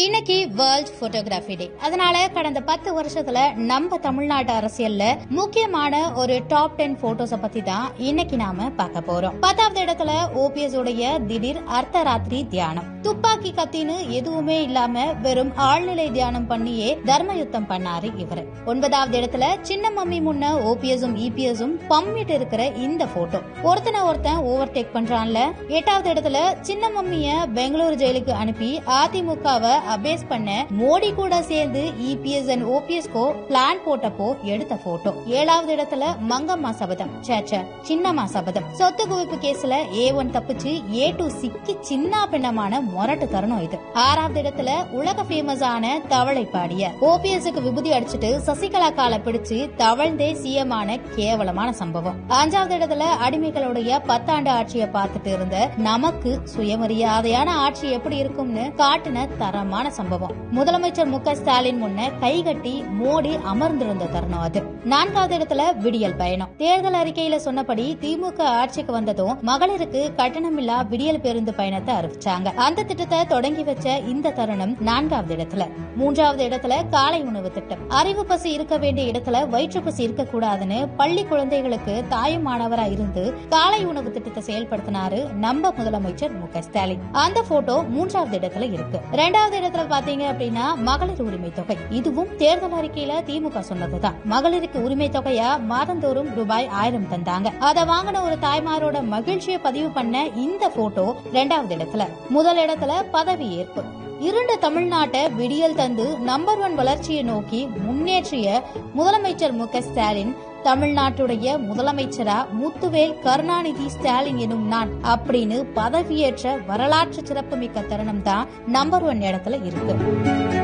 இன்னைக்கு world photography டே. அதனால கடந்த 10 வருஷத்துல நம்ம தமிழ்நாட்டு அரசியல்ல முக்கியமான ஒரு டாப் 10 போட்டோஸ பத்தி தான் இன்னைக்கு நாம பார்க்க போறோம். 10வது இடத்துல ஓபிஎஸ் உடைய திடீர் அர்த்தராத்திரி தியானம். துப்பாக்கி கத்தின்னு எதுவுமே இல்லாம வெறும் ஆழ்நிலை தியானம் பண்ணியே தர்ம யுத்தம் பண்ணாரு இவரு. 9வது இடத்துல சின்ன மம்மி முன்ன ஓபிஎஸும் இபிஎஸும் பம்மிட்டு இருக்கிற இந்த போட்டோ ஒருத்தனை ஒருத்தன் ஓவர்டேக் பண்றான்ல. 8வது இடத்துல சின்ன மம்மிய பெங்களூரு ஜெயிலுக்கு அனுப்பி அதிமுகவை அபேஸ் பண்ண மோடி கூட சேர்ந்து EPS and OPS co plan போட்டப்போ எடுத்த போட்டோ. 7வது இடத்துல மங்கம்மா சபதம், சின்னம்மா சபதம். சொத்து குவிப்பு கேஸ்ல A1 தப்பிச்சு A2 சிக்கி சின்ன பின்னமான மொரட்டு தருணம் இது. 6வது இடத்துல உலக ஃபேமஸ் ஆன தவளை பாடிய ஓபிஎஸ்க்கு விபூதி அடிச்சுட்டு சசிகலா காலை பிடிச்சு தவழ்ந்தே சிஎம் ஆன கேவலமான சம்பவம். 5வது இடத்துல அடிமைகளுடைய 10 ஆண்டு ஆட்சியை பார்த்துட்டு இருந்த நமக்கு சுயமரியாதையான ஆட்சி எப்படி இருக்கும்னு காட்டின தரமான சம்பவம். முதலமைச்சர் மு க ஸ்டாலின் முன்ன கைகட்டி மோடி அமர்ந்திருந்த தருணம் அது. 4வது இடத்துல விடியல் பயணம். தேர்தல் அறிக்கையில சொன்னபடி திமுக ஆட்சிக்கு வந்ததும் மகளிருக்கு கட்டணமில்லா விடியல் பேருந்து பயணத்தை அறிவிச்சாங்க. அந்த திட்டத்தை தொடங்கி வச்ச இந்த தருணம் 4வது இடத்துல. 3வது இடத்துல காலை உணவு திட்டம். அறிவு பசி இருக்க வேண்டிய இடத்துல வயிற்று பசி இருக்கக்கூடாதுன்னு பள்ளி குழந்தைகளுக்கு தாயுமானவரா இருந்து காலை உணவு திட்டத்தை செயல்படுத்தினாரு நம்ம முதலமைச்சர் மு க ஸ்டாலின். அந்த போட்டோ 3வது இடத்துல இருக்கு. 2வது இடத்துல பாத்தீங்க அப்படின்னா மகளிர் உரிமை தொகை. இதுவும் தேர்தல் அறிக்கையில திமுக சொன்னதுதான். மகளிருக்கு உரிமை தொகையா மாதந்தோறும் ரூபாய் 1000 தந்தாங்க. அதை வாங்கின ஒரு தாய்மாரோட மகிழ்ச்சியை பதிவு பண்ண இந்த போட்டோ 2வது இடத்துல. முதல் இடத்துல பதவி ஏற்பு. இருண்ட தமிழ்நாட்டை விடியல் தந்து நம்பர் 1 வளர்ச்சியை நோக்கி முன்னேற்றிய முதலமைச்சர் மு க ஸ்டாலின் தமிழ்நாட்டுடைய முதலமைச்சரா முத்துவேல் கருணாநிதி ஸ்டாலின் எனும் நான் அப்படின்னு பதவியேற்ற வரலாற்று சிறப்புமிக்க தருணம் தான் நம்பர் 1 இடத்துல இருக்கு.